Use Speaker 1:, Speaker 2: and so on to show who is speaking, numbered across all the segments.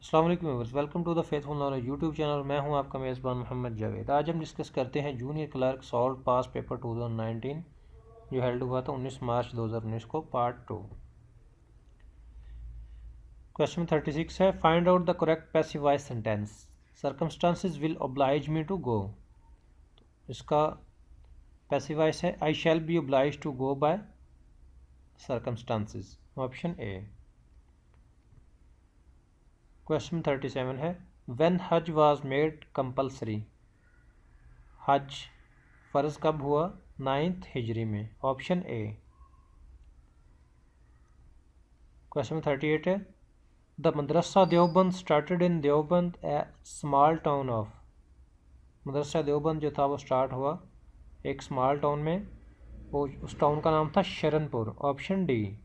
Speaker 1: अस्सलाम वालेकुम viewers, welcome to the faithful knowledge YouTube channel. मैं हूं आपका मेज़बान मोहम्मद जावेद। आज हम डिस्कस करते हैं जूनियर क्लर्क सॉल्व पास पेपर 2019 जो हेल्ड हुआ था 19 मार्च 2019 को, पार्ट 2। क्वेश्चन 36 है, find out the correct passive voice sentence. Circumstances will oblige me to go. इसका पैसिव वॉइस है I shall be oblige to go by circumstances, option A. Question 37 है, when हज was made compulsory. हज फ़र्ज कब हुआ? 9th हिजरी में, option A. Question 38 है, the madrasa Deoband started in Deoband a small town of. मदरसा देवबंद जो था वो स्टार्ट हुआ एक स्मॉल टाउन में, वो उस टाउन का नाम था शरणपुर, ऑप्शन डी।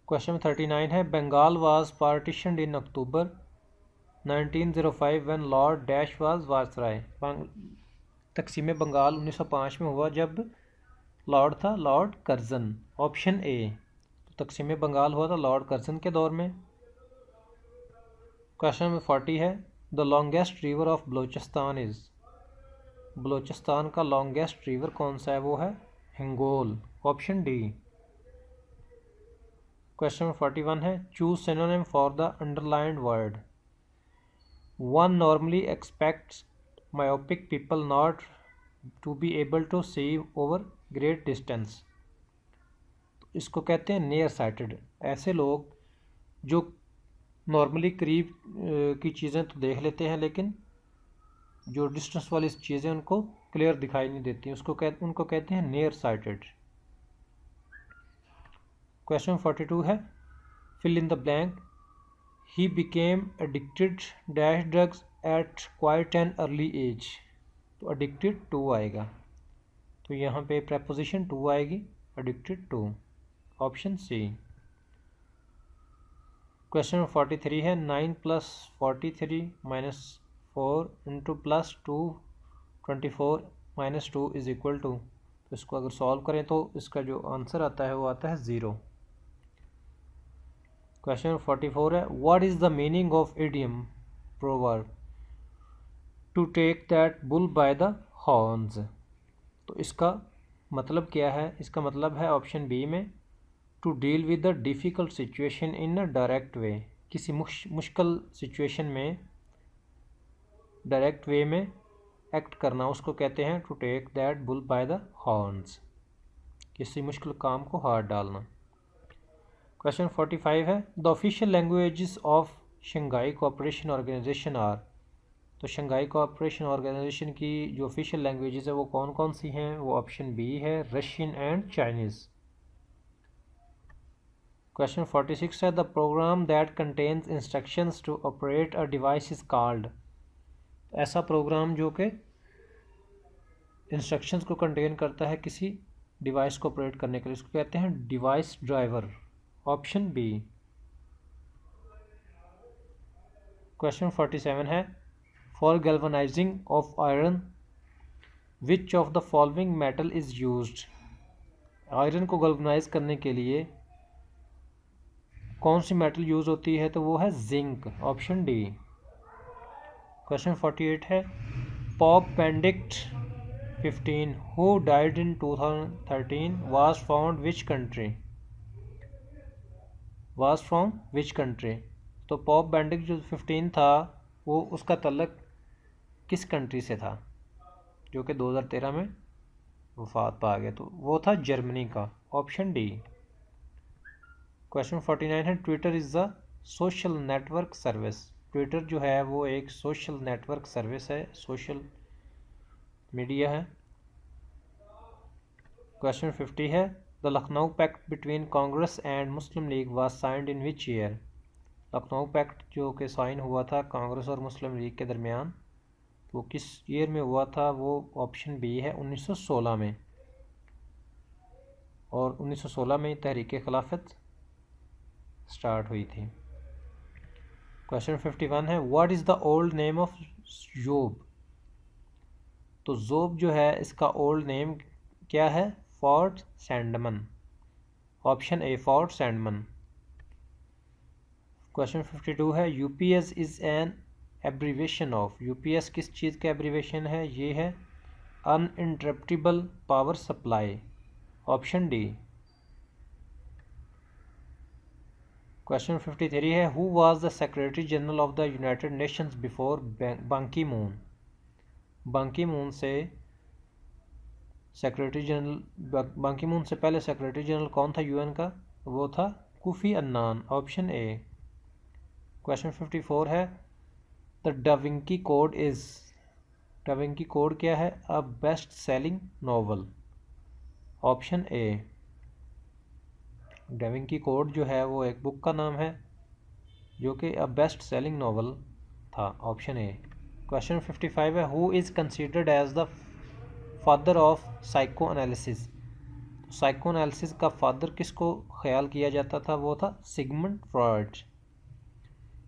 Speaker 1: क्वेश्चन 39 है, Bengal was partitioned in October 1905 when lord dash was viceroy. तकसीम बंगाल 1905 में हुआ जब लॉर्ड था लॉर्ड कर्जन, ऑप्शन ए। तो तकसीम बंगाल हुआ था लॉर्ड कर्जन के दौर में। क्वेश्चन नंबर 40 है, the longest river of Balochistan is. Balochistan का लॉन्गेस्ट रिवर कौन सा है? वो है Hingol, option D. Question number 41 है, choose synonym for the underlined word. One normally expects myopic people not to be able to see over great distance. इसको कहते हैं नियर साइटेड। ऐसे लोग जो नॉर्मली करीब की चीज़ें तो देख लेते हैं लेकिन जो डिस्टेंस वाली चीज़ें उनको क्लियर दिखाई नहीं देती, उनको कहते हैं नियर साइटेड। क्वेश्चन 42 है, fill in the blank. He became addicted dash drugs at quite an early age. तो एडिक्टेड टू आएगा, तो यहाँ पे प्रेपोजिशन टू आएगी, addicted to, option C. Question number 43 है, 9 + 43 - 4 इंटू +2 24 - 2 इज इक्वल टू। तो इसको अगर सॉल्व करें तो इसका जो आंसर आता है वो आता है 0। क्वेश्चन नंबर 44 है, what is the meaning of idiom proverb to take that bull by the horns. तो इसका मतलब क्या है? इसका मतलब है ऑप्शन बी में, to deal with the difficult situation in a direct way. किसी मुश्किल सिचुएशन में डायरेक्ट वे में एक्ट करना, उसको कहते हैं to take that bull by the horns. किसी मुश्किल काम को हाथ डालना। क्वेश्चन 45 है, the official languages of Shanghai cooperation organisation are. तो शंघाई कोऑपरेशन ऑर्गेनाइजेशन की जो ऑफिशियल लैंग्वेजेस है वो कौन कौन सी हैं? वो ऑप्शन बी है, रशियन एंड चाइनीज़। क्वेश्चन 46 है, the program that contains instructions to operate a device is called. ऐसा प्रोग्राम जो कि इंस्ट्रक्शंस को कंटेन करता है किसी डिवाइस को ऑपरेट करने के लिए, इसको कहते हैं device driver, option B. Question 47 है, for galvanizing of iron which of the following metal is used. Iron को गैल्वनाइज करने के लिए कौन सी मेटल यूज़ होती है? तो वो है जिंक, ऑप्शन डी। क्वेश्चन 48 है, pop Benedict 15 who died in 2013 was found which country. Was from which country. तो पॉप बेनेडिक्ट जो 15 था वो उसका तल्लक किस कंट्री से था जो कि 2013 में वफात पा गया? तो वो था जर्मनी का, ऑप्शन डी। क्वेश्चन 49 है, Twitter is the social network service. Twitter जो है वो एक सोशल नेटवर्क सर्विस है, सोशल मीडिया है। क्वेश्चन 50 है, the Lucknow pact between Congress and Muslim League was signed in which year. Lucknow pact जो कि साइन हुआ था कांग्रेस और मुस्लिम लीग के दरमियान, वो किस ईयर में हुआ था? वो ऑप्शन बी है, 1916 में। और 1916 में तहरीक खिलाफत स्टार्ट हुई थी। क्वेश्चन 51 है, what is the old name of Zhob. तो जोब जो है इसका ओल्ड नेम क्या है? Fort Sandeman, option A, fort Sandeman. Question 52 है UPS is an abbreviation of. UPS किस चीज़ का एब्रीवेशन है? ये है uninterruptible power supply, option D. Question 53 है who was the secretary general of the United Nations before Ban Ki Moon. Ban Ki Moon से secretary general, Ban Ki Moon से पहले सेक्रेटरी जनरल कौन था यूएन का? वो था Kofi Annan, option A. Question 54 है the Da Vinci code is. Da Vinci code क्या है? A best selling novel, option A. Da Vinci code जो है वो एक बुक का नाम है जो कि अ बेस्ट सेलिंग नॉवल था, ऑप्शन ए। क्वेश्चन 55 है who is considered as the father of psycho analysis. Psycho analysis का फादर किसको ख्याल किया जाता था? वो था सिगमंड फ्रॉयड।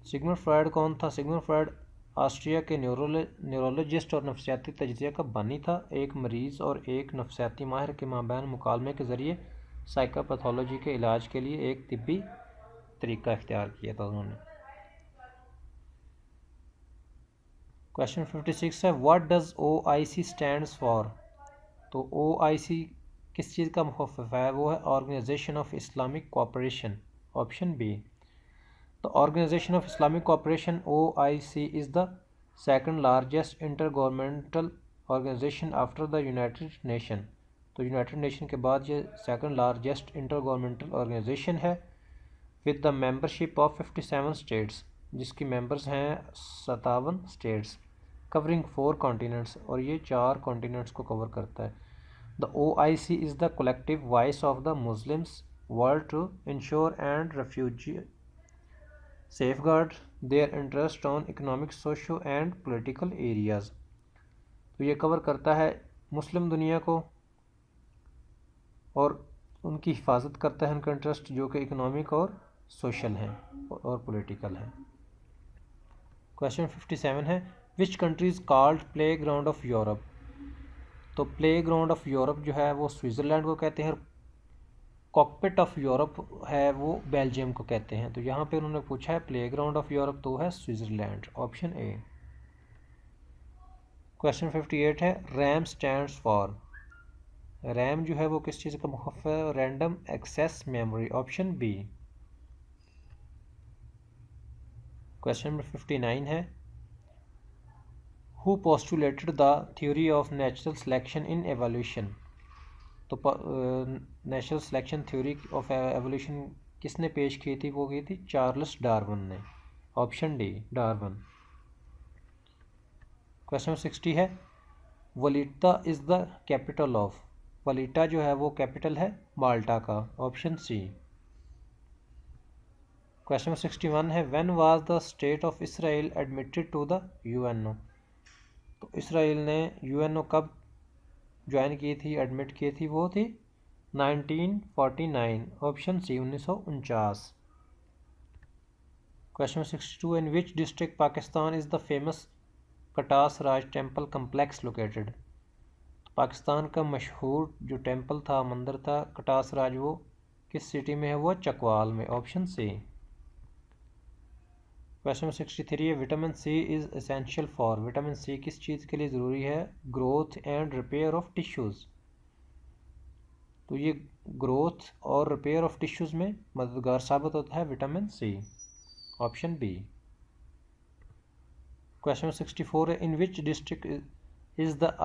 Speaker 1: सिगमंड फ्रॉयड कौन था? सिगमंड फ्रॉयड ऑस्ट्रिया के न्यूरोलॉजिस्ट और नफ्सियाती तजिया का बानी था। एक मरीज़ और एक नफ्सियाती माहिर के माबैन मुकालमे के ज़रिए साइकोपैथोलॉजी के इलाज के लिए एक तिब्बी तरीका इख्तियार किया था उन्होंने। क्वेश्चन 56 है what does OIC stands for. तो OIC किस चीज़ का मुखफ़िफ़ है? वो है organisation of Islamic cooperation, option B. The Organization of Islamic Cooperation OIC is the second largest intergovernmental organization after the United Nation। तो यूनाइटेड नेशन के बाद ये सेकंड लार्जेस्ट इंटरगवर्नमेंटल ऑर्गेनाइजेशन है with the membership of 57 states, जिसकी members हैं 57 states, covering 4 continents, और ये 4 continents को कवर करता है। The OIC is the collective voice of the Muslims world to ensure and refugee safeguard their interest on economic, socio and political areas। तो ये cover करता है मुस्लिम दुनिया को और उनकी हिफाजत करता है उनका इंटरेस्ट जो कि इकोनॉमिक और सोशल हैं और पॉलिटिकल हैं। क्वेश्चन 57 है which countries called play ground of Europe. तो प्ले ग्राउंड ऑफ यूरोप जो है वो स्विट्ज़रलैंड को कहते हैं, कॉकपिट ऑफ यूरोप है वो बेल्जियम को कहते हैं। तो यहाँ पे उन्होंने पूछा है प्लेग्राउंड ऑफ यूरोप, तो है स्विट्ज़रलैंड, ऑप्शन ए। क्वेश्चन 58 है रैम स्टैंड्स फॉर। रैम जो है वो किस चीज़ का मुखफ़िफ़ है? Random access memory, option B. Question number 59 है who postulated the theory of natural selection in evolution. तो natural selection theory of evolution किसने पेश की थी? वो की थी चार्ल्स डार्विन ने, ऑप्शन डी डार्विन। क्वेश्चन 60 है Valletta is the capital of. Valletta जो है वो कैपिटल है माल्टा का, ऑप्शन सी। क्वेश्चन 61 है when was the state of Israel admitted to the UNO। तो इसराइल ने UNO कब ज्वाइन की थी, एडमिट की थी? वो थी 1949, option C 1949। Question 62 in which district Pakistan is the famous Katas Raj temple complex located. Pakistan का मशहूर जो टेम्पल था, मंदिर था कटास राज, वो किस सिटी में है? वो चकवाल में, ऑप्शन सी। क्वेश्चन 63 है vitamin C is essential for. Vitamin C किस चीज़ के लिए ज़रूरी है? Growth and repair of tissues. तो ये ग्रोथ और रिपेयर ऑफ टिश्यूज़ में मददगार साबित होता है vitamin C, option B. Question 64 है in which district is the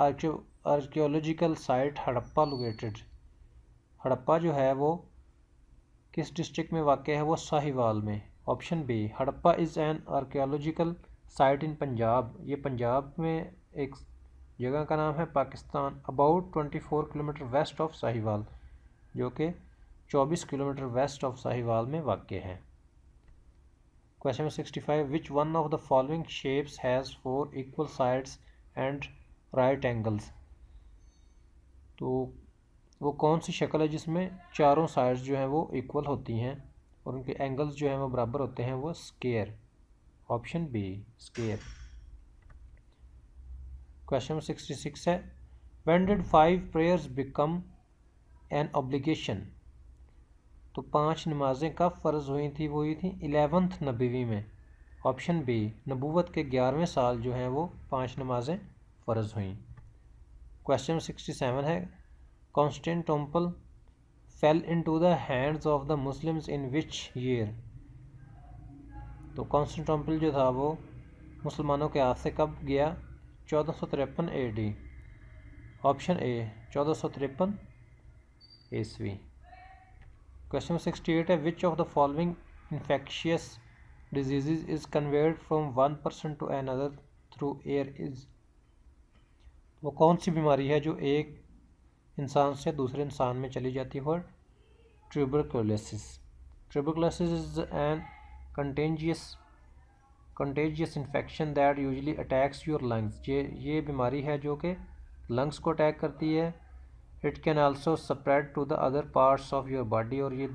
Speaker 1: archaeological site Harappa located. Harappa जो है वो किस डिस्ट्रिक्ट में वाक़ है? वो साहिवाल में, option B. Harappa is an archaeological site in Punjab. ये पंजाब में एक जगह का नाम है, Pakistan about 24 kilometre west of Sahiwal, जो कि 24 किलोमीटर वेस्ट ऑफ साहिवाल में वाक़ है। Question 65 which one of the following shapes has 4 equal sides and right angles. तो वो कौन सी शक्ल है जिसमें चारों साइड्स जो हैं वो इक्वल होती हैं और उनके एंगल्स जो हैं वो बराबर होते हैं? वो square, option B square. Question 66 है when did 5 prayers become an obligation. तो 5 नमाजें कब फ़र्ज़ हुई थी? वो हुई थी 11th नबवी में। ऑप्शन बी, नबूवत के 11वें साल जो हैं वो 5 नमाजें फ़र्ज़ हुई। क्वेश्चन 67 है, Constantinople fail into the hands of the Muslims in which year? तो कॉन्स्टेंटिनोपल जो था वो मुसलमानों के हाथ से कब गया? 1453 AD। ऑप्शन ए 1453 ईस्वी। क्वेश्चन 68 है, which of the following infectious disease is conveyed from one person to another through air is? वो कौन सी बीमारी है जो एक इंसान से दूसरे इंसान में चली जाती है? Tuberculosis. Tuberculosis is an contagious infection that usually attacks your lungs. ये बीमारी है जो कि लंग्स को अटैक करती है। It can also spread to the other parts of your body, और ये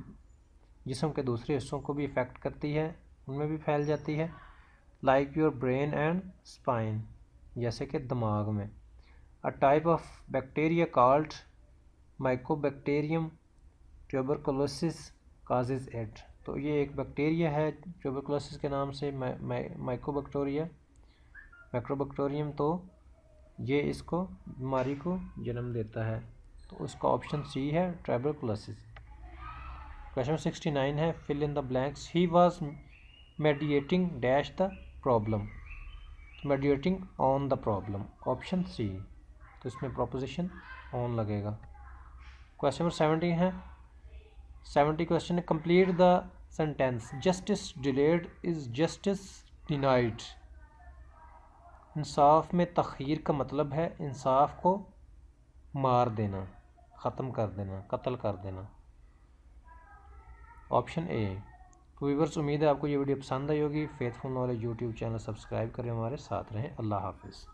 Speaker 1: जिस्म के दूसरे हिस्सों को भी इफ़ेक्ट करती है, उनमें भी फैल जाती है। Like your brain and spine, जैसे कि दिमाग में। A type of bacteria called Mycobacterium tuberculosis causes it. तो ये एक बैक्टीरिया है ट्यूबरकुलोसिस के नाम से, माइक्रोबैक्टीरियम, तो ये इसको बीमारी को जन्म देता है। तो उसका ऑप्शन सी है ट्यूबरकुलोसिस। क्वेश्चन 69 है, fill in the blanks. He was mediating dash the problem. Mediating on the problem, option C. तो इसमें प्रोपोजिशन ऑन लगेगा। क्वेश्चन नंबर 70 है, 70 क्वेश्चन है, complete the sentence justice delayed is justice denied. इंसाफ में तख़यीर का मतलब है इंसाफ को मार देना, ख़त्म कर देना, कत्ल कर देना। Option A. तो व्यूअर्स, उम्मीद है आपको ये वीडियो पसंद आई होगी। Faithful knowledge YouTube channel subscribe करें, हमारे साथ रहें। अल्लाह हाफिज़।